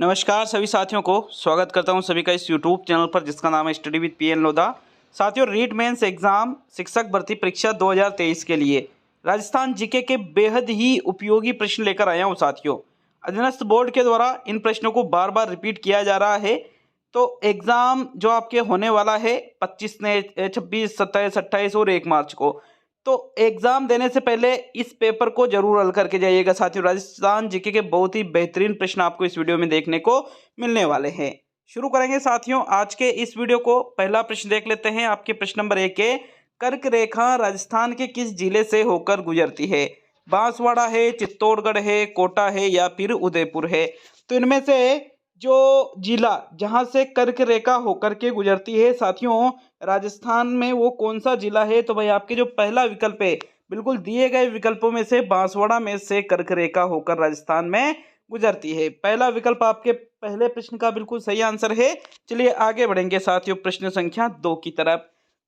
नमस्कार सभी साथियों को स्वागत करता हूं सभी का इस YouTube चैनल पर जिसका नाम है स्टडी विद पीएन लोधा। साथियों, रीट मेंस एग्जाम शिक्षक भर्ती परीक्षा 2023 के लिए राजस्थान जीके के बेहद ही उपयोगी प्रश्न लेकर आया हूं। साथियों, अधीनस्थ बोर्ड के द्वारा इन प्रश्नों को बार बार रिपीट किया जा रहा है। तो एग्ज़ाम जो आपके होने वाला है 25 ने 26, 27, 28 और 1 मार्च को, तो एग्जाम देने से पहले इस पेपर को जरूर हल करके जाइएगा। साथियों, राजस्थान जीके के बहुत ही बेहतरीन प्रश्न आपको इस वीडियो में देखने को मिलने वाले हैं। शुरू करेंगे साथियों आज के इस वीडियो को। पहला प्रश्न देख लेते हैं। आपके प्रश्न नंबर 1 है, कर्क रेखा राजस्थान के किस जिले से होकर गुजरती है? बांसवाड़ा है, चित्तौड़गढ़ है, कोटा है या फिर उदयपुर है? तो इनमें से जो जिला जहां से कर्क रेखा होकर के गुजरती है साथियों राजस्थान में, वो कौन सा जिला है? तो भाई आपके जो पहला विकल्प है, बिल्कुल दिए गए विकल्पों में से बांसवाड़ा में से कर्क रेखा होकर राजस्थान में गुजरती है। पहला विकल्प आपके पहले प्रश्न का बिल्कुल सही आंसर है। चलिए आगे बढ़ेंगे साथियों प्रश्न संख्या 2 की तरफ।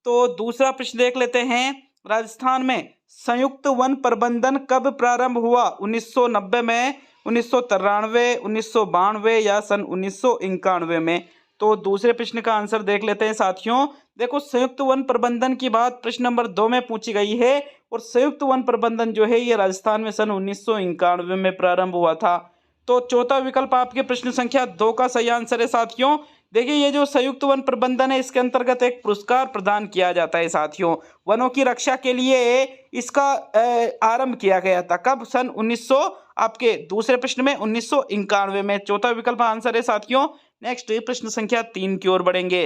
तो दूसरा प्रश्न देख लेते हैं। राजस्थान में संयुक्त वन प्रबंधन कब प्रारंभ हुआ? 1990 में, 1993, 1992 या सन 1991 में? तो दूसरे प्रश्न का आंसर देख लेते हैं साथियों। देखो, संयुक्त वन प्रबंधन की बात प्रश्न नंबर 2 में पूछी गई है और संयुक्त वन प्रबंधन जो है ये राजस्थान में सन 1991 में प्रारंभ हुआ था। तो चौथा विकल्प आपके प्रश्न संख्या 2 का सही आंसर है साथियों। देखिए, ये जो संयुक्त वन प्रबंधन है इसके अंतर्गत एक पुरस्कार प्रदान किया जाता है साथियों। वनों की रक्षा के लिए इसका आरंभ किया गया था। कब? सन 1900 आपके दूसरे प्रश्न में 1991 में। चौथा विकल्प आंसर है साथियों। नेक्स्ट प्रश्न संख्या 3 की ओर बढ़ेंगे।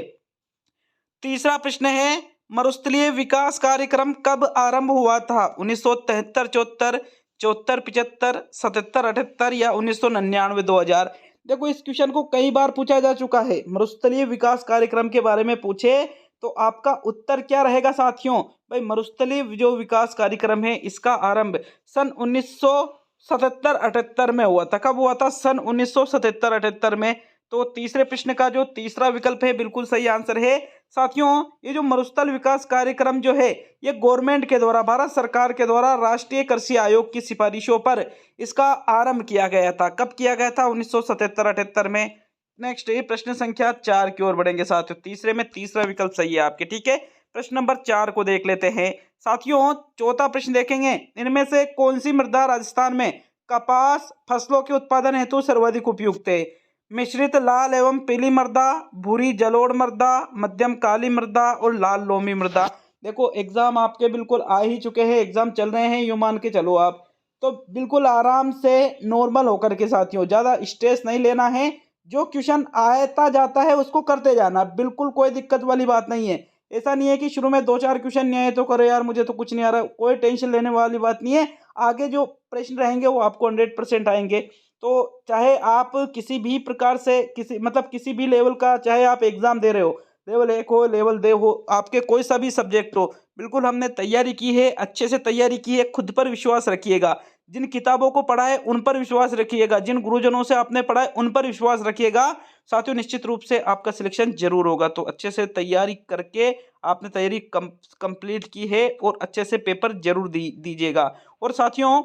तीसरा प्रश्न है, मरुस्थलीय विकास कार्यक्रम कब आरंभ हुआ था? 1973, 74, 74, 75, 77, 78 या 1999, 2000? देखो, इस क्वेश्चन को कई बार पूछा जा चुका है। मरुस्थलीय विकास कार्यक्रम के बारे में पूछे तो आपका उत्तर क्या रहेगा साथियों? भाई, मरुस्थलीय जो विकास कार्यक्रम है इसका आरंभ सन 1977-78 में हुआ था। कब हुआ था? सन 1977-78 में। तो तीसरे प्रश्न का जो तीसरा विकल्प है बिल्कुल सही आंसर है साथियों। ये जो मरुस्थल विकास कार्यक्रम जो है ये गवर्नमेंट के द्वारा, भारत सरकार के द्वारा राष्ट्रीय कृषि आयोग की सिफारिशों पर इसका आरंभ किया गया था। कब किया गया था? 1977-78 में। नेक्स्ट ये प्रश्न संख्या 4 की ओर बढ़ेंगे साथियों। तीसरे में तीसरा विकल्प सही है आपके, ठीक है। प्रश्न नंबर 4 को देख लेते हैं साथियों। चौथा प्रश्न देखेंगे, इनमें से कौन सी मृदा राजस्थान में कपास फसलों के उत्पादन हेतु सर्वाधिक उपयुक्त है? मिश्रित लाल एवं पीली मृदा, भूरी जलोढ़ मृदा, मध्यम काली मृदा और लाल लोमी मृदा? देखो, एग्जाम आपके बिल्कुल आ ही चुके हैं, एग्जाम चल रहे हैं, यूं मान के चलो आप। तो बिल्कुल आराम से नॉर्मल होकर के साथियों, ज़्यादा स्ट्रेस नहीं लेना है। जो क्वेश्चन आता जाता है उसको करते जाना, बिल्कुल कोई दिक्कत वाली बात नहीं है। ऐसा नहीं है कि शुरू में 2-4 क्वेश्चन नहीं आए तो करो यार मुझे तो कुछ नहीं आ रहा, कोई टेंशन लेने वाली बात नहीं है। आगे जो प्रश्न रहेंगे वो आपको 100% आएंगे। तो चाहे आप किसी भी प्रकार से किसी भी लेवल का चाहे आप एग्जाम दे रहे हो, लेवल 1 हो, लेवल 2 हो, आपके कोई सा भी सब्जेक्ट हो, बिल्कुल हमने तैयारी की है, अच्छे से तैयारी की है। खुद पर विश्वास रखिएगा। जिन किताबों को पढ़ा है उन पर विश्वास रखिएगा। जिन गुरुजनों से आपने पढ़ा है उन पर विश्वास रखिएगा साथियों। निश्चित रूप से आपका सिलेक्शन जरूर होगा। तो अच्छे से तैयारी करके आपने तैयारी कंप्लीट की है और अच्छे से पेपर जरूर दीजिएगा। और साथियों,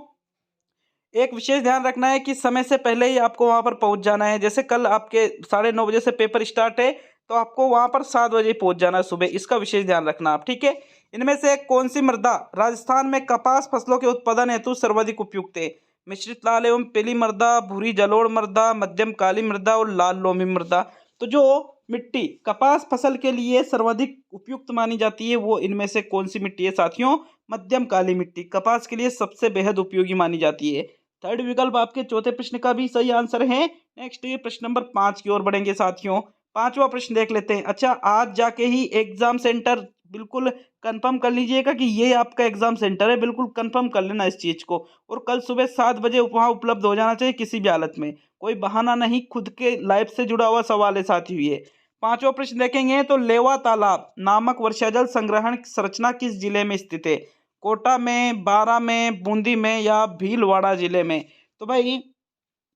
एक विशेष ध्यान रखना है कि समय से पहले ही आपको वहां पर पहुंच जाना है। जैसे कल आपके 9:30 बजे से पेपर स्टार्ट है तो आपको वहां पर 7 बजे पहुंच जाना है सुबह। इसका विशेष ध्यान रखना आप, ठीक है। इनमें से कौन सी मृदा राजस्थान में कपास फसलों के उत्पादन हेतु सर्वाधिक उपयुक्त है? मिश्रित लाल एवं पीली मृदा, भूरी जलोढ़ मृदा, मध्यम काली मृदा और लाल लोमी मृदा? तो जो मिट्टी कपास फसल के लिए सर्वाधिक उपयुक्त मानी जाती है वो इनमें से कौन सी मिट्टी है साथियों? मध्यम काली मिट्टी कपास के लिए सबसे बेहद उपयोगी मानी जाती है। थर्ड विकल्प आपके चौथे प्रश्न का भी सही आंसर है। नेक्स्ट ये प्रश्न नंबर 5 की ओर बढ़ेंगे साथियों। पांचवा प्रश्न देख लेते हैं। अच्छा, आज जाके ही एग्जाम सेंटर बिल्कुल कंफर्म कर लीजिएगा कि ये आपका एग्जाम सेंटर है, बिल्कुल कंफर्म कर लेना इस चीज को। और कल सुबह 7 बजे वहां उपलब्ध हो जाना चाहिए किसी भी हालत में, कोई बहाना नहीं, खुद के लाइफ से जुड़ा हुआ सवाल है साथी हुई है। पांचवा प्रश्न देखेंगे तो लेवा तालाब नामक वर्षाजल संग्रहण संरचना किस जिले में स्थित है? कोटा में, बारा में, बूंदी में या भीलवाड़ा जिले में? तो भाई,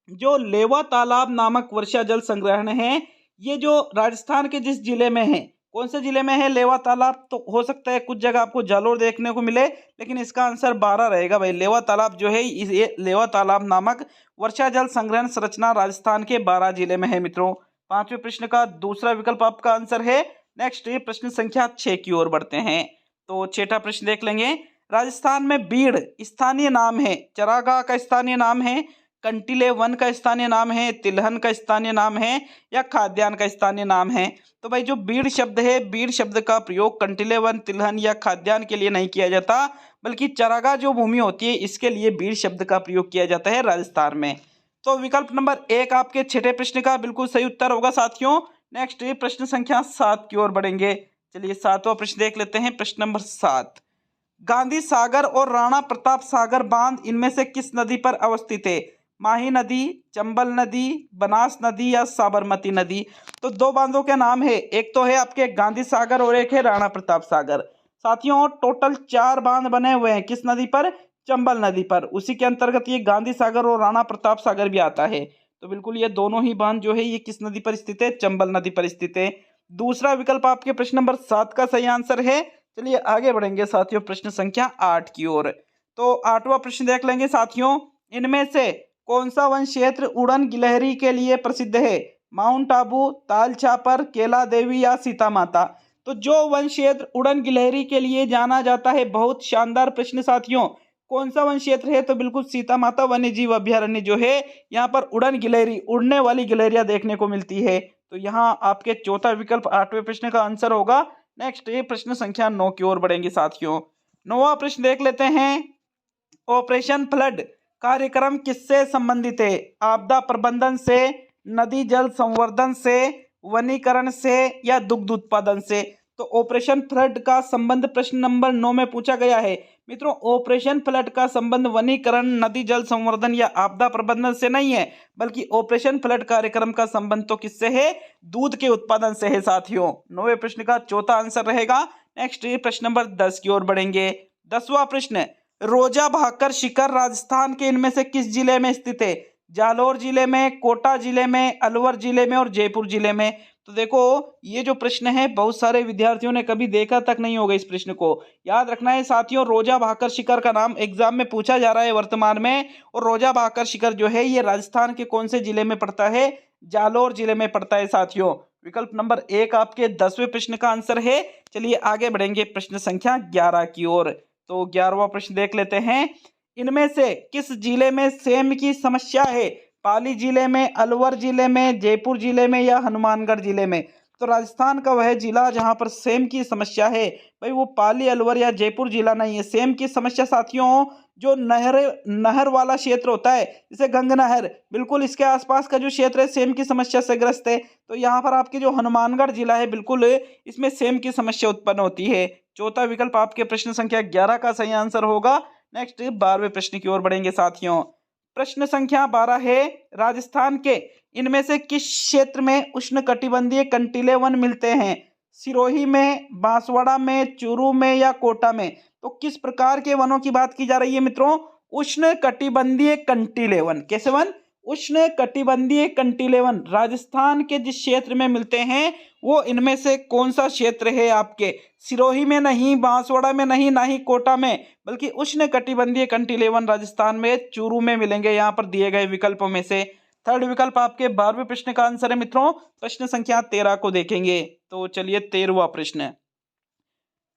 जो लेवा तालाब नामक वर्षा जल संग्रहण है ये जो राजस्थान के जिस जिले में है, कौन से जिले में है लेवा तालाब? तो हो सकता है कुछ जगह आपको जालोर देखने को मिले, लेकिन इसका आंसर 12 रहेगा भाई। लेवा तालाब जो है ये लेवा तालाब नामक वर्षा जल संग्रहण संरचना राजस्थान के 12 जिले में है मित्रों। पांचवें प्रश्न का दूसरा विकल्प आपका आंसर है। नेक्स्ट प्रश्न संख्या 6 की ओर बढ़ते हैं। तो छठा प्रश्न देख लेंगे। राजस्थान में बीड़ स्थानीय नाम है, चरागाह का स्थानीय नाम है, कंटीले वन का स्थानीय नाम है, तिलहन का स्थानीय नाम है या खाद्यान्न का स्थानीय नाम है। तो भाई जो बीड़ शब्द है, बीड़ शब्द का प्रयोग कंटीले वन, तिलहन या खाद्यान्न के लिए नहीं किया जाता, बल्कि चरागाह जो भूमि होती है इसके लिए बीड़ शब्द का प्रयोग किया जाता है राजस्थान में। तो विकल्प नंबर 1 आपके छठे प्रश्न का बिल्कुल सही उत्तर होगा साथियों। नेक्स्ट प्रश्न संख्या 7 की ओर बढ़ेंगे। चलिए 7वां प्रश्न देख लेते हैं। प्रश्न नंबर 7, गांधी सागर और राणा प्रताप सागर बांध इनमें से किस नदी पर अवस्थित है? माही नदी, चंबल नदी, बनास नदी या साबरमती नदी। तो दो बांधों के नाम है, एक तो है आपके गांधी सागर और एक है राणा प्रताप सागर। साथियों टोटल 4 बांध बने हुए हैं, किस नदी पर? चंबल नदी पर। उसी के अंतर्गत ये गांधी सागर और राणा प्रताप सागर भी आता है। तो बिल्कुल ये दोनों ही बांध जो है ये किस नदी पर स्थित है? चंबल नदी पर स्थित है। दूसरा विकल्प आपके प्रश्न नंबर 7 का सही आंसर है। चलिए आगे बढ़ेंगे साथियों प्रश्न संख्या 8 की ओर। तो 8वां प्रश्न देख लेंगे साथियों। इनमें से कौन सा वन क्षेत्र उड़न गिलहरी के लिए प्रसिद्ध है? माउंट आबू, ताल छापर, केला देवी या सीता माता। तो जो वन क्षेत्र उड़न गिलहरी के लिए जाना जाता है, बहुत शानदार प्रश्न साथियों, कौन सा वन क्षेत्र है? तो बिल्कुल सीता माता वन्य जीव अभ्यारण्य जो है, यहाँ पर उड़न गिलहरी, उड़ने वाली गिलहरियां देखने को मिलती है। तो यहाँ आपके चौथा विकल्प 8वें प्रश्न का आंसर होगा। नेक्स्ट ये प्रश्न संख्या 9 की ओर बढ़ेंगे साथियों। 9वां प्रश्न देख लेते हैं। ऑपरेशन फ्लड कार्यक्रम किससे संबंधित है? आपदा प्रबंधन से, नदी जल संवर्धन से, वनीकरण से या दुग्ध उत्पादन से। तो ऑपरेशन फ्लड का संबंध प्रश्न नंबर 9 में पूछा गया है। मित्रों ऑपरेशन फ्लड का संबंध वनीकरण, नदी जल संवर्धन या आपदा प्रबंधन से नहीं है, बल्कि ऑपरेशन फ्लड कार्यक्रम का संबंध तो किससे है? दूध के उत्पादन से है साथियों। 9वें प्रश्न का चौथा आंसर रहेगा। नेक्स्ट प्रश्न नंबर 10 की ओर बढ़ेंगे। 10वां प्रश्न, रोजा भाकर शिखर राजस्थान के इनमें से किस जिले में स्थित है? जालौर जिले में, कोटा जिले में, अलवर जिले में और जयपुर जिले में। तो देखो ये जो प्रश्न है बहुत सारे विद्यार्थियों ने कभी देखा तक नहीं होगा। इस प्रश्न को याद रखना है साथियों। रोजा भाकर शिखर का नाम एग्जाम में पूछा जा रहा है वर्तमान में, और रोजा भाकर शिखर जो है ये राजस्थान के कौन से जिले में पड़ता है? जालौर जिले में पड़ता है साथियों। विकल्प नंबर 1 आपके 10वें प्रश्न का आंसर है। चलिए आगे बढ़ेंगे प्रश्न संख्या 11 की ओर। तो 11वां प्रश्न देख लेते हैं। इनमें से किस जिले में सेम की समस्या है? पाली जिले में, अलवर जिले में, जयपुर जिले में या हनुमानगढ़ जिले में। तो राजस्थान का वह जिला जहां पर सेम की समस्या है भाई वो पाली, अलवर या जयपुर जिला नहीं है। सेम की समस्या साथियों जो नहर वाला क्षेत्र होता है, जैसे गंग नहर, बिल्कुल इसके आसपास का जो क्षेत्र है सेम की समस्या से ग्रस्त है। तो यहाँ पर आपके जो हनुमानगढ़ जिला है बिल्कुल इसमें सेम की समस्या उत्पन्न होती है। चौथा विकल्प आपके प्रश्न संख्या 11 का सही आंसर होगा। नेक्स्ट 12वें प्रश्न की ओर बढ़ेंगे साथियों। प्रश्न संख्या 12 है। राजस्थान के इनमें से किस क्षेत्र में उष्णकटिबंधीय कंटीले वन मिलते हैं? सिरोही में, बांसवाड़ा में, चूरू में या कोटा में। तो किस प्रकार के वनों की बात की जा रही है मित्रों? उष्णकटिबंधीय कंटीले वन। कैसे वन? उष्णकटिबंधीय कंटीले वन राजस्थान के जिस क्षेत्र में मिलते हैं वो इनमें से कौन सा क्षेत्र है? आपके सिरोही में नहीं, बांसवाड़ा में नहीं, ना ही कोटा में, बल्कि उष्णकटिबंधीय कंटीले वन राजस्थान में चूरू में मिलेंगे यहाँ पर दिए गए विकल्पों में से। थर्ड विकल्प आपके 12वें प्रश्न का आंसर है मित्रों। प्रश्न संख्या 13 को देखेंगे। तो चलिए 13वां प्रश्न,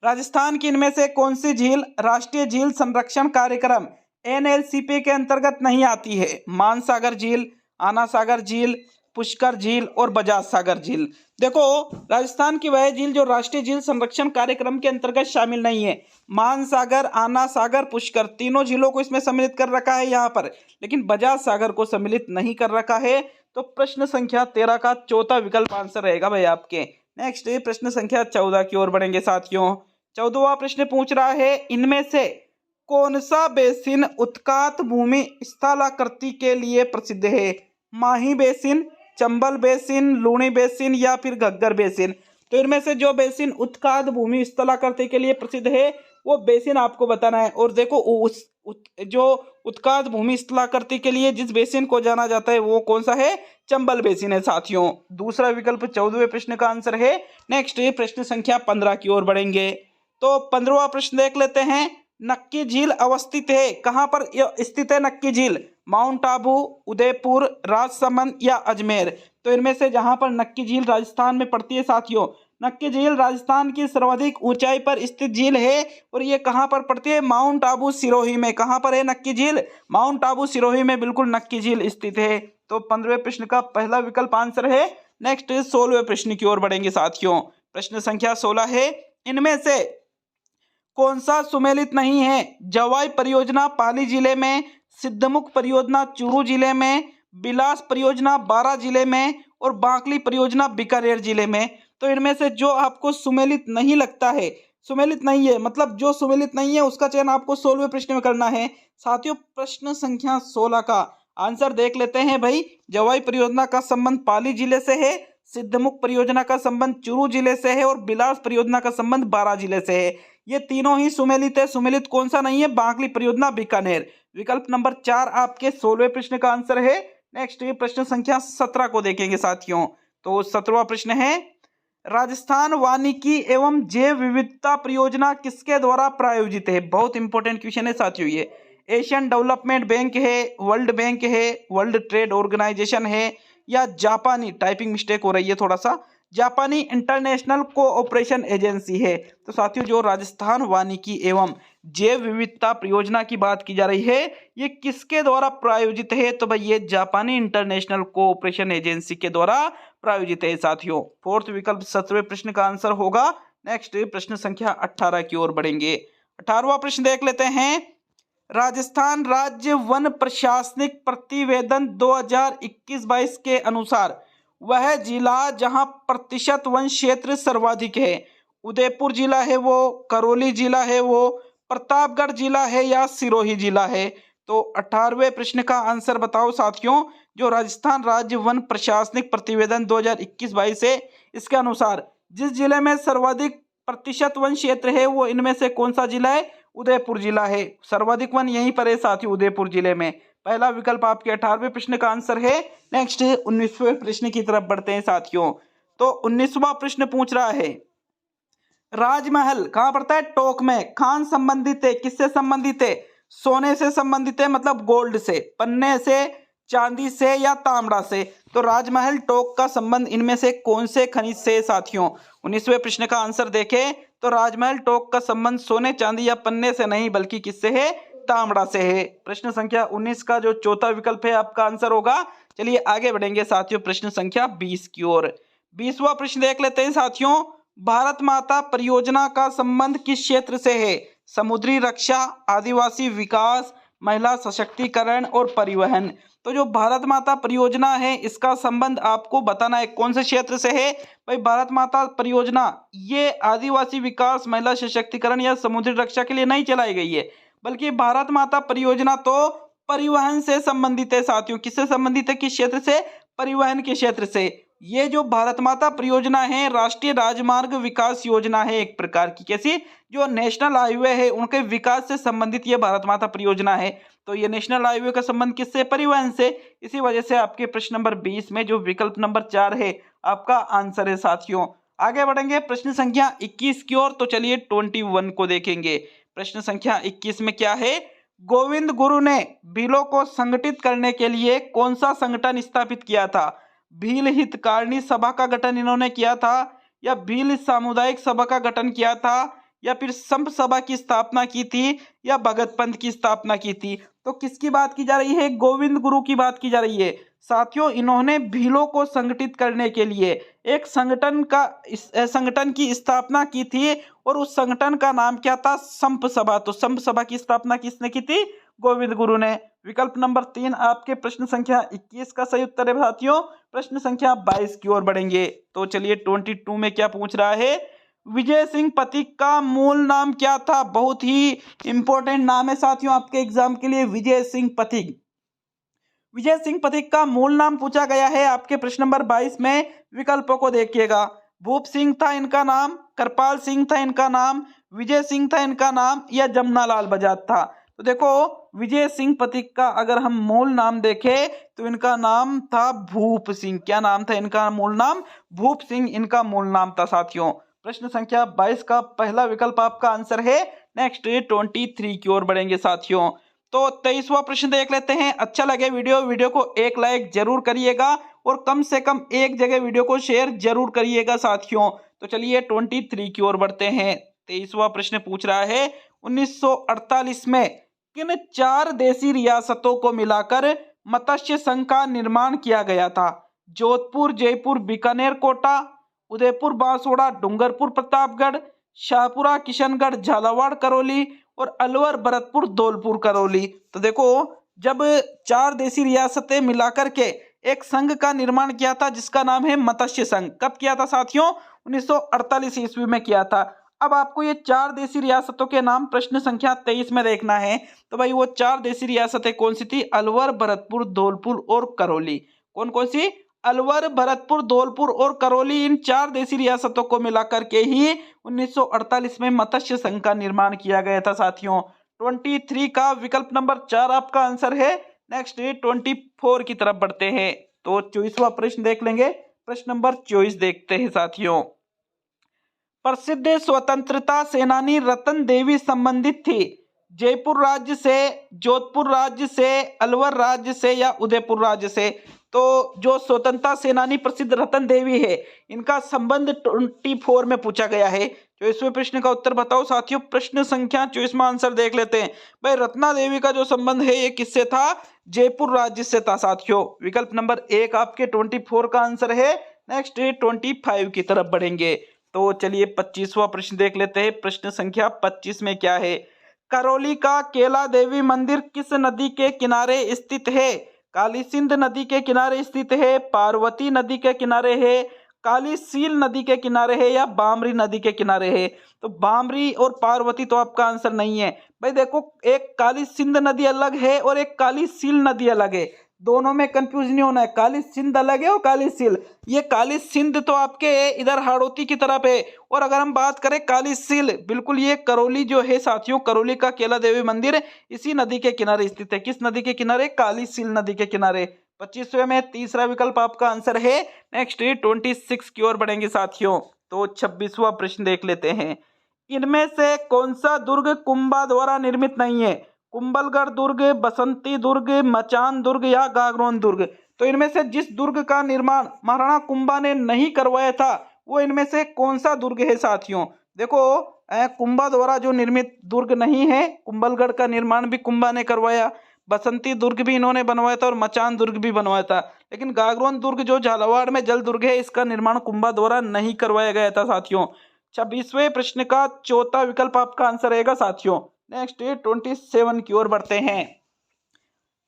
राजस्थान की इनमें से कौन सी झील राष्ट्रीय झील संरक्षण कार्यक्रम NLCP के अंतर्गत नहीं आती है? मानसागर झील, आना सागर झील, पुष्कर झील और बजाज सागर झील। देखो राजस्थान की वह झील जो राष्ट्रीय झील संरक्षण कार्यक्रम के अंतर्गत शामिल नहीं है। मानसागर, आना सागर, पुष्कर तीनों झीलों को इसमें सम्मिलित कर रखा है यहाँ पर, लेकिन बजाज सागर को सम्मिलित नहीं कर रखा है। तो प्रश्न संख्या 13 का चौथा विकल्प आंसर रहेगा भाई आपके। नेक्स्ट प्रश्न संख्या 14 की ओर बढ़ेंगे साथियों। 14वां प्रश्न पूछ रहा है, इनमें से कौन सा बेसिन उत्कात भूमि स्थलाकृति के लिए प्रसिद्ध है? Mahi basin, Chambal basin, Luni basin या फिर घग्गर बेसिन। तो इनमें से जो बेसिन उत्कात भूमि स्थलाकृति के लिए प्रसिद्ध है वो बेसिन आपको बताना है। और देखो जो उत्कात भूमि स्थलाकृति के लिए जिस बेसिन को जाना जाता है वो कौन सा है? चंबल बेसिन है साथियों। दूसरा विकल्प 14वें प्रश्न का आंसर है। नेक्स्ट प्रश्न संख्या 15 की ओर बढ़ेंगे। तो 15वां प्रश्न देख लेते हैं। नक्की झील अवस्थित है, कहां पर स्थित है नक्की झील? माउंट आबू, उदयपुर, राजसमंद या अजमेर। तो इनमें से जहां पर नक्की झील राजस्थान में पड़ती है साथियों, नक्की झील राजस्थान की सर्वाधिक ऊंचाई पर स्थित झील है और ये कहां पर पड़ती है, माउंट आबू सिरोही में। कहां पर है नक्की झील, माउंट आबू सिरोही में बिल्कुल नक्की झील स्थित है। तो 15वें प्रश्न का पहला विकल्प आंसर है। नेक्स्ट 16वें प्रश्न की ओर बढ़ेंगे साथियों। प्रश्न संख्या 16 है, इनमें से कौन सा सुमेलित नहीं है? जवाई परियोजना पाली जिले में, सिद्धमुख परियोजना चूरू जिले में, बिलास परियोजना बारां जिले में और बांकली परियोजना बीकानेर जिले में। तो इनमें से जो आपको सुमेलित नहीं लगता है, सुमेलित नहीं है मतलब जो सुमेलित नहीं है उसका चयन आपको 16वें प्रश्न में करना है साथियों। प्रश्न संख्या 16 का आंसर देख लेते हैं भाई। जवाई परियोजना का संबंध पाली जिले से है, सिद्धमुख परियोजना का संबंध चूरू जिले से है और बिलास परियोजना का संबंध बारां जिले से है। ये तीनों ही सुमेलित है। सुमेलित कौन सा नहीं है? बांकली परियोजना बीकानेर। विकल्प नंबर 4 आपके 16वें प्रश्न का आंसर है। नेक्स्ट ये प्रश्न संख्या 17 को देखेंगे साथियों। तो 17वां प्रश्न है, राजस्थान वानिकी एवं जैव विविधता परियोजना किसके द्वारा प्रायोजित है? बहुत इंपॉर्टेंट क्वेश्चन है साथियों ये। एशियन डेवलपमेंट बैंक है, वर्ल्ड बैंक है, वर्ल्ड ट्रेड ऑर्गेनाइजेशन है या जापानी, टाइपिंग मिस्टेक हो रही है थोड़ा सा, जापानी इंटरनेशनल कोऑपरेशन एजेंसी है। तो साथियों जो राजस्थान वानिकी एवं जैव विविधता परियोजना की बात की जा रही है ये किसके द्वारा प्रायोजित है? तो भाई ये जापानी इंटरनेशनल कोऑपरेशन एजेंसी के द्वारा प्रायोजित है साथियों। फोर्थ विकल्प 17वें प्रश्न का आंसर होगा। नेक्स्ट प्रश्न संख्या 18 की ओर बढ़ेंगे। 18वां प्रश्न देख लेते हैं, राजस्थान राज्य वन प्रशासनिक प्रतिवेदन 2021-22 के अनुसार वह जिला जहां प्रतिशत वन क्षेत्र सर्वाधिक है, उदयपुर जिला है वो, करौली जिला है वो, प्रतापगढ़ जिला है या सिरोही जिला है? तो 18वें प्रश्न का आंसर बताओ साथियों। जो राजस्थान राज्य वन प्रशासनिक प्रतिवेदन 2021-22 है इसके अनुसार जिस जिले में सर्वाधिक प्रतिशत वन क्षेत्र है वो इनमें से कौन सा जिला है? उदयपुर जिला है। सर्वाधिक वन यहीं पर है साथियों, उदयपुर जिले में। पहला विकल्प आपके 18वें प्रश्न का आंसर है। नेक्स्ट 19वें प्रश्न की तरफ बढ़ते हैं साथियों। तो 19वां प्रश्न पूछ रहा है, राजमहल कहां पड़ता है? टोंक में। खान संबंधित है, किससे संबंधित है? सोने से संबंधित है मतलब गोल्ड से, पन्ने से, चांदी से या तांबड़ा से? तो राजमहल टोंक का संबंध इनमें से कौन से खनिज से साथियों? 19वें प्रश्न का आंसर देखें तो राजमहल टोंक का संबंध सोने, चांदी या पन्ने से नहीं बल्कि किससे है? तांबड़ा से है। प्रश्न संख्या 19 का जो चौथा विकल्प है आपका आंसर होगा। चलिए आगे बढ़ेंगे साथियों प्रश्न संख्या 20 की ओर। 20वां प्रश्न देख लेते हैं साथियों, भारत माता परियोजना का संबंध किस क्षेत्र से है? समुद्री रक्षा, आदिवासी विकास, महिला सशक्तिकरण और परिवहन। तो जो भारत माता परियोजना है इसका संबंध आपको बताना है कौन से क्षेत्र से है। भाई भारत माता परियोजना ये आदिवासी विकास, महिला सशक्तिकरण या समुद्री रक्षा के लिए नहीं चलाई गई है बल्कि भारत माता परियोजना तो परिवहन से संबंधित है साथियों। किससे संबंधित है? किस क्षेत्र से? परिवहन के क्षेत्र से। ये जो भारत माता परियोजना है राष्ट्रीय राजमार्ग विकास योजना है एक प्रकार की। कैसी? जो नेशनल हाईवे है उनके विकास से संबंधित ये भारत माता परियोजना है। तो ये नेशनल हाईवे का संबंध किससे? परिवहन से। इसी वजह से आपके प्रश्न नंबर 20 में जो विकल्प नंबर 4 है आपका आंसर है साथियों। आगे बढ़ेंगे प्रश्न संख्या 21 की ओर। तो चलिए 21 को देखेंगे। प्रश्न संख्या 21 में क्या है, गोविंद गुरु ने भीलों को संगठित करने के लिए कौन सा संगठन स्थापित किया था? भील हितकारिणी सभा का गठन इन्होंने किया था या भील सामुदायिक सभा का गठन किया था या फिर संप सभा की स्थापना की थी या भगत पंथ की स्थापना की थी? तो किसकी बात की जा रही है? गोविंद गुरु की बात की जा रही है साथियों। इन्होंने भीलों को संगठित करने के लिए एक संगठन की स्थापना की थी और उस संगठन का नाम क्या था? संप सभा। तो संप सभा की स्थापना किसने की थी? गोविंद गुरु ने। विकल्प नंबर 3 आपके प्रश्न संख्या 21 का सही उत्तर है साथियों। प्रश्न संख्या 22 की ओर बढ़ेंगे। तो चलिए 22 में क्या पूछ रहा है, विजय सिंह पथिक का मूल नाम क्या था? बहुत ही इंपॉर्टेंट नाम है साथियों आपके एग्जाम के लिए, विजय सिंह पथिक। विजय सिंह पथिक का मूल नाम पूछा गया है आपके प्रश्न नंबर 22 में। विकल्पों को देखिएगा, भूप सिंह था इनका नाम, करपाल सिंह था इनका नाम, विजय सिंह था इनका नाम या जमनालाल बजाज था? तो देखो विजय सिंह पथिक का अगर हम मूल नाम देखें तो इनका नाम था भूप सिंह। क्या नाम था इनका? मूल नाम भूप सिंह इनका मूल नाम था साथियों। प्रश्न संख्या 22 का पहला विकल्प आपका आंसर है। नेक्स्ट 23 की ओर बढ़ेंगे साथियों। तो 23वां प्रश्न देख लेते हैं। अच्छा लगे वीडियो को एक लाइक जरूर करिएगा और कम से कम एक जगह वीडियो को शेयर जरूर करिएगा साथियों। तो चलिए 23 की ओर बढ़ते हैं। 23वां प्रश्न पूछ रहा है 1948 में किन 4 देसी रियासतों को मिलाकर मत्स्य संघ का निर्माण किया गया था? जोधपुर, जयपुर, बीकानेर, कोटा, उदयपुर, बांसवाड़ा, डूंगरपुर, प्रतापगढ़, शाहपुरा, किशनगढ़, झालावाड़, करौली और अलवर, भरतपुर, धौलपुर, करौली। तो देखो, जब 4 देसी रियासतें मिलाकर के एक संघ का निर्माण किया था जिसका नाम है मत्स्य संघ। कब किया था साथियों? 1948 ईस्वी में किया था। अब आपको ये 4 देसी रियासतों के नाम प्रश्न संख्या 23 में देखना है। तो भाई वो 4 देसी रियासतें कौन सी थी? अलवर, भरतपुर, धौलपुर और करौली। कौन कौन सी? अलवर, भरतपुर, धौलपुर और करौली। इन 4 देसी रियासतों को मिलाकर के ही 1948 में मत्स्य संघ का निर्माण किया गया था साथियों। 23 का विकल्प नंबर 4 आपका आंसर है। नेक्स्ट 24 की तरफ बढ़ते हैं। तो 24वां प्रश्न देख लेंगे। प्रश्न नंबर 24 देखते हैं साथियों। प्रसिद्ध स्वतंत्रता सेनानी रतन देवी संबंधित थी जयपुर राज्य से, जोधपुर राज्य से, अलवर राज्य से या उदयपुर राज्य से? तो जो स्वतंत्रता सेनानी प्रसिद्ध रतन देवी है, इनका संबंध 24 में पूछा गया है। 24वें प्रश्न का उत्तर बताओ साथियों। प्रश्न संख्या 24 में आंसर देख लेते हैं। भाई रत्ना देवी का जो संबंध है ये किससे था? जयपुर राज्य से था साथियों। विकल्प नंबर 1 आपके 24 का आंसर है। नेक्स्ट 25 की तरफ बढ़ेंगे। तो चलिए 25वां प्रश्न देख लेते हैं। प्रश्न संख्या 25 में क्या है? करौली का केला देवी मंदिर किस नदी के किनारे स्थित है? काली सिंध नदी के किनारे स्थित है, पार्वती नदी के किनारे है, काली सील नदी के किनारे है या बामरी नदी के किनारे है? तो बामरी और पार्वती तो आपका आंसर नहीं है। भाई देखो, एक काली सिंध नदी अलग है और एक काली सील नदी अलग है। दोनों में कंफ्यूज नहीं होना है। काली सिंध अलग है और काली सील। ये काली सिंध तो आपके इधर हाड़ौती की तरफ है, और अगर हम बात करें काली सील, बिल्कुल ये करौली जो है साथियों, करौली का केला देवी मंदिर इसी नदी के किनारे स्थित है। किस नदी के किनारे? काली सील नदी के किनारे। 25वें में तीसरा विकल्प आपका आंसर है। नेक्स्ट 26 की ओर बढ़ेंगे साथियों। तो 26वां प्रश्न देख लेते हैं। इनमें से कौन सा दुर्ग कुंभा द्वारा निर्मित नहीं है? कुंभलगढ़ दुर्ग, बसंती दुर्ग, मचान दुर्ग या गागरोन दुर्ग? तो इनमें से जिस दुर्ग का निर्माण महाराणा कुंभा ने नहीं करवाया था वो इनमें से कौन सा दुर्ग है साथियों? देखो, कुंभा द्वारा जो निर्मित दुर्ग नहीं है, कुंभलगढ़ का निर्माण भी कुंभा ने करवाया, बसंती दुर्ग भी इन्होंने बनवाया था और मचान दुर्ग भी बनवाया था। लेकिन गागरोन दुर्ग जो झालावाड़ में जल दुर्ग है, इसका निर्माण कुंभा द्वारा नहीं करवाया गया था साथियों। 26वें प्रश्न का चौथा विकल्प आपका आंसर रहेगा साथियों। नेक्स्ट 27 की ओर बढ़ते हैं।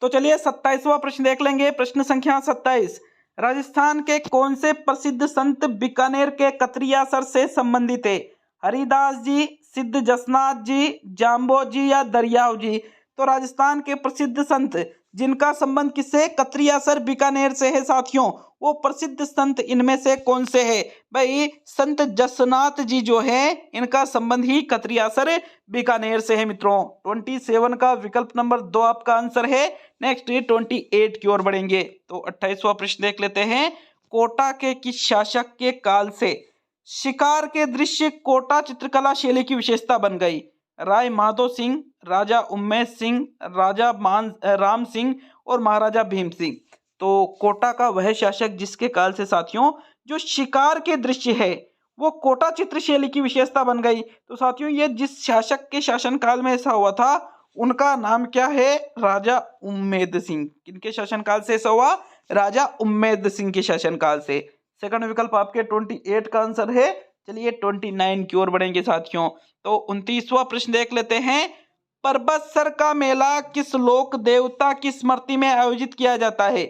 तो चलिए 27वां प्रश्न देख लेंगे। प्रश्न संख्या 27। राजस्थान के कौन से प्रसिद्ध संत बीकानेर के कतरियासर से संबंधित है? हरिदास जी, सिद्ध जसनाथ जी, जाम्बो जी या दरियाव जी? तो राजस्थान के प्रसिद्ध संत जिनका संबंध किससे? कतरियासर बीकानेर से है साथियों। वो प्रसिद्ध संत इनमें से कौन से है? भाई संत जसनाथ जी जो है, इनका संबंध ही कतरियासर बीकानेर से है मित्रों। 27 का विकल्प नंबर 2 आपका आंसर है। नेक्स्ट 28 की ओर बढ़ेंगे। तो 28वां प्रश्न देख लेते हैं। कोटा के किस शासक के काल से शिकार के दृश्य कोटा चित्रकला शैली की विशेषता बन गई? राय माधो सिंह, राजा उम्मेद सिंह, राजा राम सिंह और महाराजा भीम सिंह? तो कोटा का वह शासक जिसके काल से साथियों जो शिकार के दृश्य है वो कोटा चित्र शैली की विशेषता बन गई। तो साथियों ये जिस शासक के शासनकाल में ऐसा हुआ था उनका नाम क्या है? राजा उम्मेद सिंह। किनके शासनकाल से ऐसा हुआ? राजा उम्मेद सिंह के शासनकाल से। सेकंड विकल्प आपके 28 का आंसर है। चलिए 29 की ओर बढ़ेंगे साथियों। तो 29वां प्रश्न देख लेते हैं। परबतसर का मेला किस लोक देवता की स्मृति में आयोजित किया जाता है?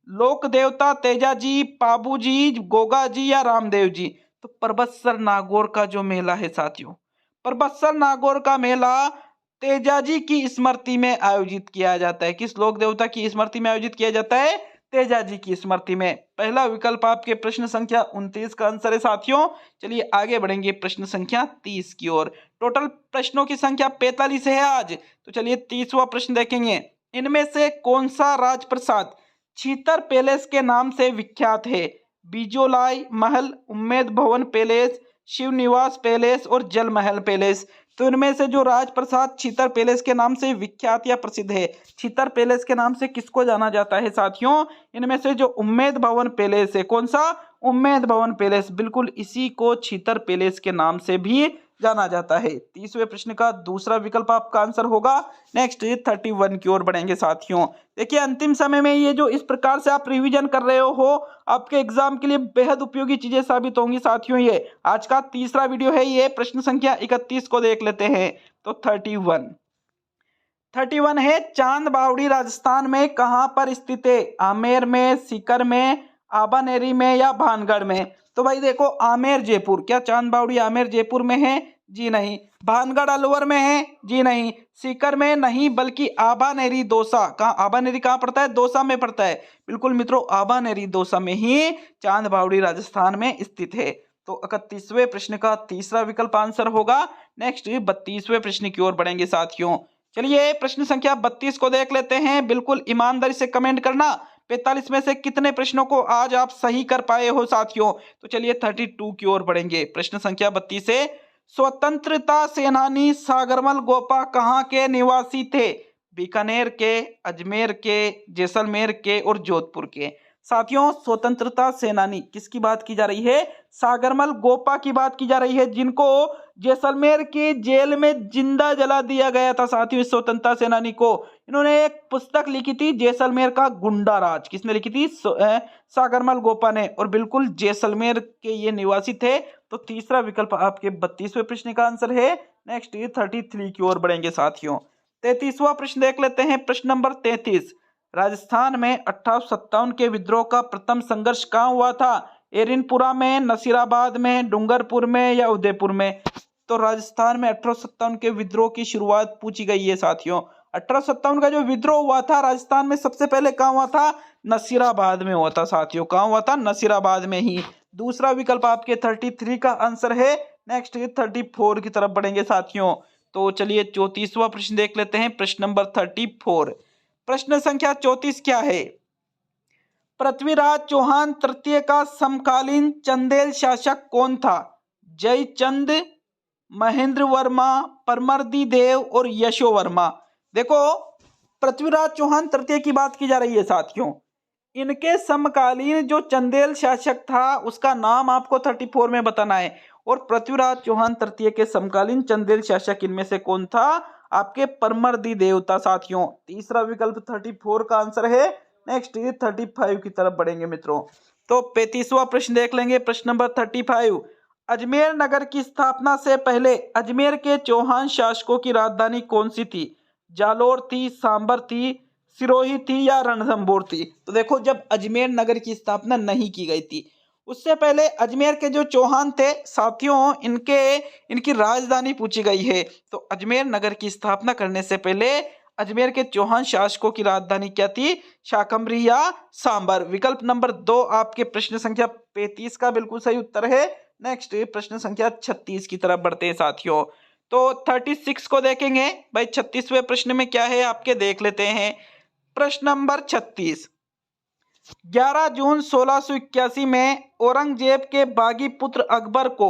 लोक देवता तेजा जी, पाबू जी, गोगा जी या रामदेव जी? तो परबतसर नागौर का जो मेला है साथियों, परबतसर नागौर का मेला तेजा जी की स्मृति में आयोजित किया जाता है। किस लोक देवता की स्मृति में आयोजित किया जाता है? तेजा जी की स्मृति में। पहला विकल्प आपके प्रश्न संख्या 29 का आंसर है साथियों। चलिए आगे बढ़ेंगे प्रश्न संख्या 30 की ओर। टोटल प्रश्नों की संख्या 45 है आज। तो चलिए 30वां प्रश्न देखेंगे। इनमें से कौन सा राजप्रसाद छीतर पैलेस के नाम से विख्यात है? बिजोलाई महल, उम्मेद भवन पैलेस, शिव निवास पैलेस और जल महल पैलेस? तो इनमें से जो राजप्रसाद छीतर पैलेस के नाम से विख्यात या प्रसिद्ध है, छीतर पैलेस के नाम से किसको जाना जाता है साथियों? इनमें से जो उम्मेद भवन पैलेस है, कौन सा? उम्मेद भवन पैलेस, बिल्कुल इसी को छीतर पैलेस के नाम से भी जाना जाता है। 30वें प्रश्न का दूसरा विकल्प आपका आंसर होगा। नेक्स्ट 31 की ओर बढ़ेंगे साथियों। देखिए अंतिम समय में ये जो इस प्रकार से आप रिवीजन कर रहे हो आपके एग्जाम के लिए बेहद उपयोगी चीजें साबित होंगी साथियों। ये आज का तीसरा वीडियो है, ये प्रश्न संख्या 31 को देख लेते हैं। तो 31 है, चांद बावड़ी राजस्थान में कहां पर स्थित है? आमेर में, सीकर में, आबानेरी में या भानगढ़ में? तो भाई देखो आमेर जयपुर, क्या चांद बावड़ी आमेर जयपुर में है? जी नहीं। भानगढ़ अलवर में है? जी नहीं। सीकर में नहीं, बल्कि आबानेरी दौसा, कहाँ आबानेरी कहाँ पड़ता है? दौसा में पड़ता है। बिल्कुल मित्रों, आबानेरी दौसा में ही चांद बावड़ी राजस्थान में स्थित है। तो 31वें प्रश्न का तीसरा विकल्प आंसर होगा। नेक्स्ट 32वें प्रश्न की ओर बढ़ेंगे साथियों। चलिए प्रश्न संख्या 32 को देख लेते हैं। बिल्कुल ईमानदारी से कमेंट करना 45 में से कितने प्रश्नों को आज आप सही कर पाए हो साथियों। तो चलिए 32 की ओर बढ़ेंगे। प्रश्न संख्या 32 है, स्वतंत्रता सेनानी सागरमल गोपा कहाँ के निवासी थे? बीकानेर के, अजमेर के, जैसलमेर के और जोधपुर के। साथियों स्वतंत्रता सेनानी किसकी बात की जा रही है? सागरमल गोपा की बात की जा रही है, जिनको जैसलमेर की जेल में जिंदा जला दिया गया था साथियों। इस स्वतंत्रता सेनानी को इन्होंने एक पुस्तक लिखी थी, जैसलमेर का गुंडा राज। किसने लिखी थी? सागरमल गोपा ने। और बिल्कुल जैसलमेर के ये निवासी थे। तो तीसरा विकल्प आपके 32वें प्रश्न का आंसर है। नेक्स्ट 33 की ओर बढ़ेंगे साथियों। 33वां प्रश्न देख लेते हैं। प्रश्न नंबर 33, राजस्थान में 1857 के विद्रोह का प्रथम संघर्ष कहाँ हुआ था? एरिनपुरा में, नसीराबाद में, डूंगरपुर में या उदयपुर में? तो राजस्थान में 1857 के विद्रोह की शुरुआत पूछी गई है साथियों। 1857 का जो विद्रोह हुआ था राजस्थान में सबसे पहले कहाँ हुआ था? नसीराबाद में हुआ था साथियों। कहाँ हुआ था? नसीराबाद में ही। दूसरा विकल्प आपके 33 का आंसर है। नेक्स्ट 34 की तरफ बढ़ेंगे साथियों। तो चलिए 34वां प्रश्न देख लेते हैं। प्रश्न नंबर 34, प्रश्न संख्या 34 क्या है? पृथ्वीराज चौहान तृतीय का समकालीन चंदेल शासक कौन था? जयचंद, महेंद्र वर्मा, परमर्दी देव और यशो वर्मा। देखो पृथ्वीराज चौहान तृतीय की बात की जा रही है साथियों। इनके समकालीन जो चंदेल शासक था उसका नाम आपको 34 में बताना है। और पृथ्वीराज चौहान तृतीय के समकालीन चंदेल शासक इनमें से कौन था? आपके परमर्दी देवता साथियों। तीसरा विकल्प 34 का आंसर है। नेक्स्ट 35 की तरफ बढ़ेंगे मित्रों। तो 35वां प्रश्न देख लेंगे। प्रश्न नंबर 35, अजमेर नगर की स्थापना से पहले अजमेर के चौहान शासकों की राजधानी कौन सी थी? जालोर थी, सांबर थी, सिरोही थी या रणथंभौर थी? तो देखो जब अजमेर नगर की स्थापना नहीं की गई थी उससे पहले अजमेर के जो चौहान थे साथियों इनकी राजधानी पूछी गई है। तो अजमेर नगर की स्थापना करने से पहले अजमेर के चौहान शासकों की राजधानी क्या थी? शाकंभरी या सांबर। विकल्प नंबर 2 आपके प्रश्न संख्या 35 का बिल्कुल सही उत्तर है। नेक्स्ट प्रश्न संख्या 36 की तरफ बढ़ते हैं साथियों। तो 36 को देखेंगे भाई। 36वें प्रश्न में क्या है आपके देख लेते हैं। प्रश्न नंबर 36, 11 जून 1681 में औरंगजेब के बागी पुत्र अकबर को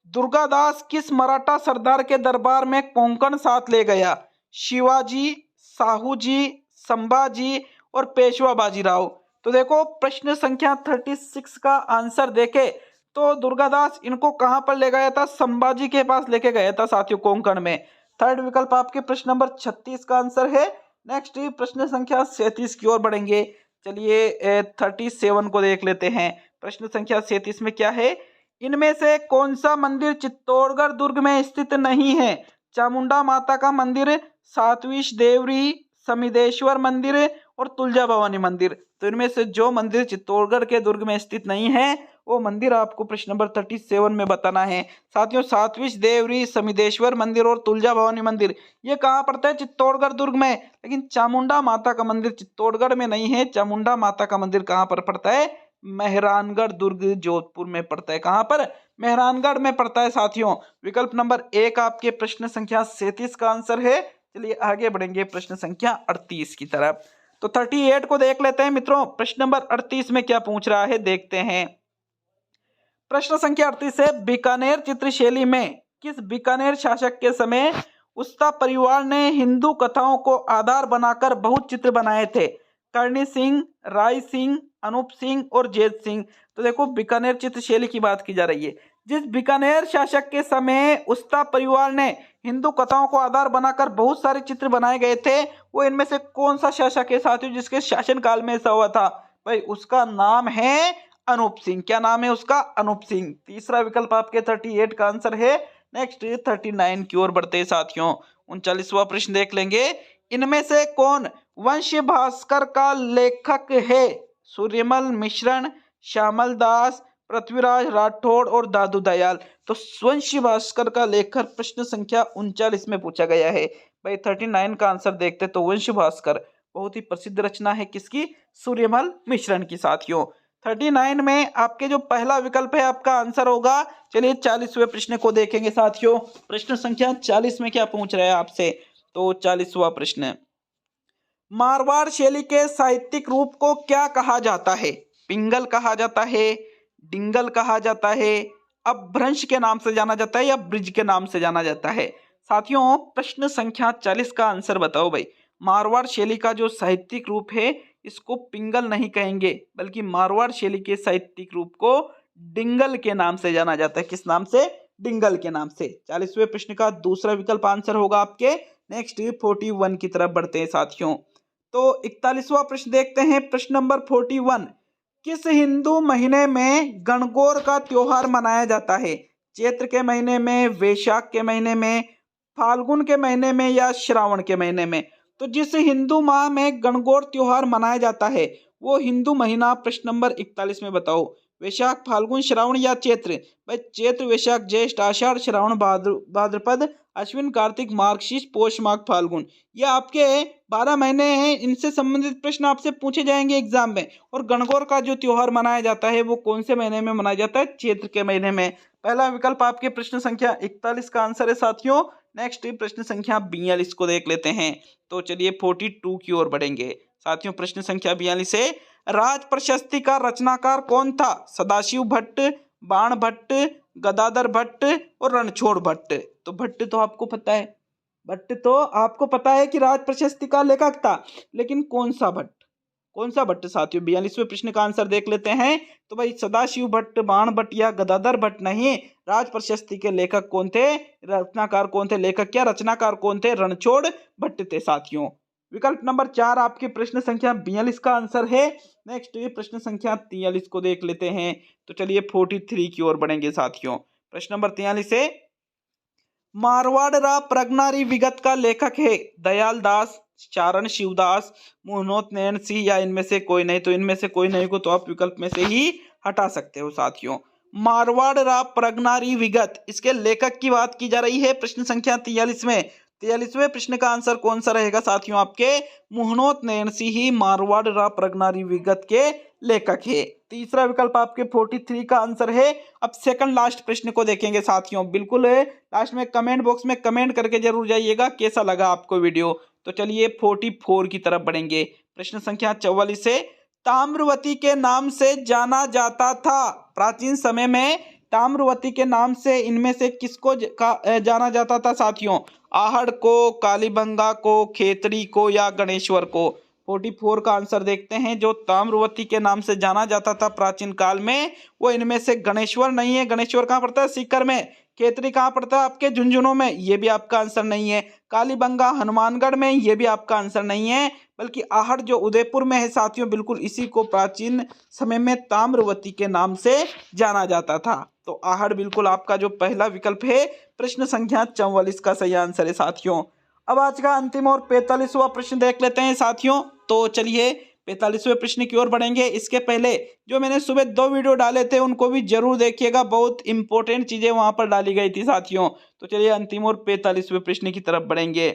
दुर्गादास किस मराठा सरदार के दरबार में कोंकण साथ ले गया? शिवाजी, साहूजी, संभाजी और पेशवा बाजीराव। तो देखो प्रश्न संख्या 36 का आंसर देखे तो दुर्गादास इनको कहां पर ले गया था? संभाजी के पास लेके गया था साथियों, कोंकण में। थर्ड विकल्प आपके प्रश्न नंबर 36 का आंसर है। नेक्स्ट प्रश्न संख्या 37 की ओर बढ़ेंगे। चलिए 37 को देख लेते हैं। प्रश्न संख्या 37 में क्या है? इनमें से कौन सा मंदिर चित्तौड़गढ़ दुर्ग में स्थित नहीं है? चामुंडा माता का मंदिर, सातविश देवरी, समिदेश्वर मंदिर और तुलजा भवानी मंदिर। तो इनमें से जो मंदिर चित्तौड़गढ़ के दुर्ग में स्थित नहीं है वो मंदिर आपको प्रश्न नंबर 37 में बताना है साथियों। सातविश देवरी, समिदेश्वर मंदिर और तुलजा भवानी मंदिर ये कहाँ पड़ता है? चित्तौड़गढ़ दुर्ग में। लेकिन चामुंडा माता का मंदिर चित्तौड़गढ़ में नहीं है। चामुंडा माता का मंदिर कहाँ पर पड़ता है? मेहरानगढ़ दुर्ग जोधपुर में पड़ता है। कहाँ पर? मेहरानगढ़ में पड़ता है साथियों। विकल्प नंबर 1 आपके प्रश्न संख्या 37 का आंसर है। चलिए आगे बढ़ेंगे प्रश्न संख्या 38 की तरफ। तो 38 को देख लेते हैं मित्रों। प्रश्न नंबर 38 में क्या पूछ रहा है देखते हैं। प्रश्न संख्या 38 है, बीकानेर चित्रशैली में किस बीकानेर शासक के समय उस्ता परिवार ने हिंदू कथाओं को आधार बनाकर बहुत चित्र बनाए थे? करणी सिंह, राय सिंह, अनूप सिंह और जैत सिंह। तो देखो बीकानेर चित्रशैली की बात की जा रही है। जिस बीकानेर शासक के समय उस्ता परिवार ने हिंदू कथाओं को आधार बनाकर बहुत सारे चित्र बनाए गए थे, वो इनमें से कौन सा शासक है साथियों जिसके शासनकाल में ऐसा हुआ था? भाई उसका नाम है अनूप सिंह। क्या नाम है उसका? अनूप सिंह। तीसरा विकल्प आपके 38 का आंसर है। नेक्स्ट 39 की ओर बढ़ते हैं साथियों। 39वां प्रश्न देख लेंगे। इनमें से कौन वंश भास्कर का लेखक है? सूर्यमल मिश्रण, श्यामल दास, पृथ्वीराज राठौड़ और दादू दयाल। तो वंश भास्कर का लेखक प्रश्न संख्या 39 में पूछा गया है। भाई 39 का आंसर देखते तो वंश भास्कर बहुत ही प्रसिद्ध रचना है किसकी? सूर्यमल मिश्रण की साथियों। 39 में आपके जो पहला विकल्प है आपका आंसर होगा। चलिए 40वें प्रश्न को देखेंगे साथियों। प्रश्न संख्या 40 में क्या पूछ रहा है आपसे? तो 40वां प्रश्न, मारवाड़ शैली के साहित्यिक रूप को क्या कहा जाता है? पिंगल कहा जाता है, डिंगल कहा जाता है, अपभ्रंश के नाम से जाना जाता है या ब्रिज के नाम से जाना जाता है? साथियों प्रश्न संख्या 40 का आंसर बताओ भाई। मारवाड़ शैली का जो साहित्यिक रूप है इसको पिंगल नहीं कहेंगे, बल्कि मारवाड़ शैली के साहित्यिक रूप को डिंगल के नाम से जाना जाता है। किस नाम से? डिंगल के नाम से। 40वें प्रश्न का दूसरा विकल्प आंसर होगा आपके। नेक्स्ट 41 की तरफ बढ़ते हैं साथियों। तो 41वां प्रश्न देखते हैं। प्रश्न नंबर 41, किस हिंदू महीने में गणगौर का त्योहार मनाया जाता है? चैत्र के महीने में, वैशाख के महीने में, फाल्गुन के महीने में या श्रावण के महीने में? तो जिस हिंदू माह में गणगौर त्योहार मनाया जाता है वो हिंदू महीना प्रश्न नंबर 41 में बताओ। वैशाख, फाल्गुन, श्रावण या चैत्र? भाई चैत्र, वैशाख, ज्येष्ठ, आषाढ़, श्रावण, भाद्रपद, अश्विन, कार्तिक, मार्गशीर्ष, पौष, माघ, फाल्गुन। ये आपके 12 महीने हैं। इनसे संबंधित प्रश्न आपसे पूछे जाएंगे एग्जाम में। और गणगौर का जो त्योहार मनाया जाता है वो कौन से महीने में मनाया जाता है? चैत्र के महीने में। पहला विकल्प आपके प्रश्न संख्या 41 का आंसर है साथियों। नेक्स्ट प्रश्न संख्या 42 को देख लेते हैं। तो चलिए 42 की ओर बढ़ेंगे साथियों। प्रश्न संख्या 42 है, राज प्रशस्ति का रचनाकार कौन था? सदाशिव भट्ट, बाण भट्ट, गदाधर भट्ट और रणछोड़ भट्ट। तो भट्ट तो आपको पता है, भट्ट तो आपको पता है कि राज प्रशस्ति का लेखक था, लेकिन कौन सा भट्ट? कौन सा भट्ट साथियों? 42वें प्रश्न का आंसर देख लेते हैं। तो भाई सदाशिव भट्ट, बाण भट्ट या गदाधर भट्ट नहीं। राज प्रशस्ति के लेखक कौन थे? रचनाकार कौन थे? लेखक क्या रचनाकार कौन थे? रणछोड़ भट्ट थे साथियों। विकल्प नंबर 4 आपके प्रश्न संख्या 42 का आंसर है। नेक्स्ट प्रश्न संख्या 43 को देख लेते हैं। तो चलिए 43 की ओर बढ़ेंगे साथियों। प्रश्न नंबर 43 है, मारवाड़ प्रगनारी विगत का लेखक है दयाल दास, चारण शिवदास, मोहनोत नैन सिंह या इनमें से कोई नहीं? तो इनमें से कोई नहीं को तो आप विकल्प में से ही हटा सकते हो साथियों। मारवाड़ प्रगनारी विगत, इसके लेखक की बात की जा रही है प्रश्न संख्या 43 में। 43वें प्रश्न का आंसर कौन सा रहेगा साथियों? आपके मोहनोत नैन सिंह ही मारवाड़ प्रगनारी विगत के लेखक है। तीसरा विकल्प आपके 43 का आंसर है। अब सेकंड लास्ट प्रश्न को देखेंगे साथियों। बिल्कुल लास्ट में कमेंट बॉक्स में कमेंट करके जरूर जाइएगा कैसा लगा आपको वीडियो। तो चलिए 44 की तरफ बढ़ेंगे। प्रश्न संख्या 44 से, ताम्रवती के नाम से जाना जाता था प्राचीन समय में, ताम्रवती के नाम से इनमें से किसको जाना जाता था साथियों? आहड़ को, कालीबंगा को, खेतड़ी को या गणेश्वर को? 44 का आंसर देखते हैं। जो ताम्रवती के नाम से जाना जाता था प्राचीन काल में वो इनमें से गणेश्वर नहीं है। गणेश्वर कहाँ पड़ता है? सीकर में। खेतड़ी कहाँ पड़ता है? आपके झुंझुनू में। ये भी आपका आंसर नहीं है। कालीबंगा हनुमानगढ़ में। ये भी आपका आंसर नहीं है। बल्कि आहड़ जो उदयपुर में है साथियों, बिल्कुल इसी को प्राचीन समय में ताम्रवती के नाम से जाना जाता था। तो आहड़ बिल्कुल आपका जो पहला विकल्प है प्रश्न संख्या 44 का सही आंसर है साथियों। अब आज का अंतिम और 45वां प्रश्न देख लेते हैं साथियों। तो चलिए 45वें प्रश्न की ओर बढ़ेंगे। इसके पहले जो मैंने सुबह 2 वीडियो डाले थे उनको भी जरूर देखिएगा, बहुत इंपॉर्टेंट चीजें वहां पर डाली गई थी साथियों। तो चलिए अंतिम और 45वें प्रश्न की तरफ बढ़ेंगे।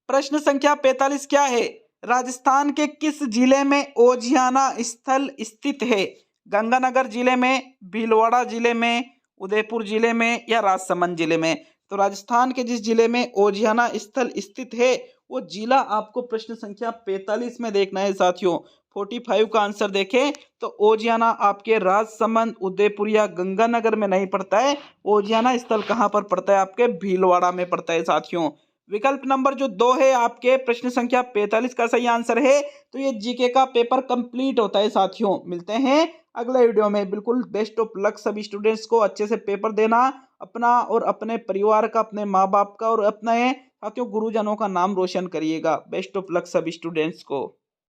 प्रश्न संख्या 45 क्या है? राजस्थान के किस जिले में ओजियाना स्थल स्थित है? गंगानगर जिले में, भीलवाड़ा जिले में, उदयपुर जिले में या राजसमंद जिले में? तो राजस्थान के जिस जिले में ओजियाना स्थल स्थित है वो जिला आपको प्रश्न संख्या 45 में देखना है साथियों। 45 का आंसर देखें तो ओजियाना आपके राजसमंद, उदयपुर या गंगानगर में नहीं पड़ता है। ओजियाना स्थल कहाँ पर पड़ता है? आपके भीलवाड़ा में पड़ता है साथियों। विकल्प नंबर जो 2 है आपके प्रश्न संख्या 45 का सही आंसर है। तो ये जीके का पेपर कंप्लीट होता है साथियों। मिलते हैं अगले वीडियो में। बिल्कुल बेस्ट ऑफ लक सभी स्टूडेंट्स को। अच्छे से पेपर देना, अपना और अपने परिवार का, अपने माँ बाप का और अपने साथियों गुरुजनों का नाम रोशन करिएगा। बेस्ट ऑफ लक सभी स्टूडेंट्स को।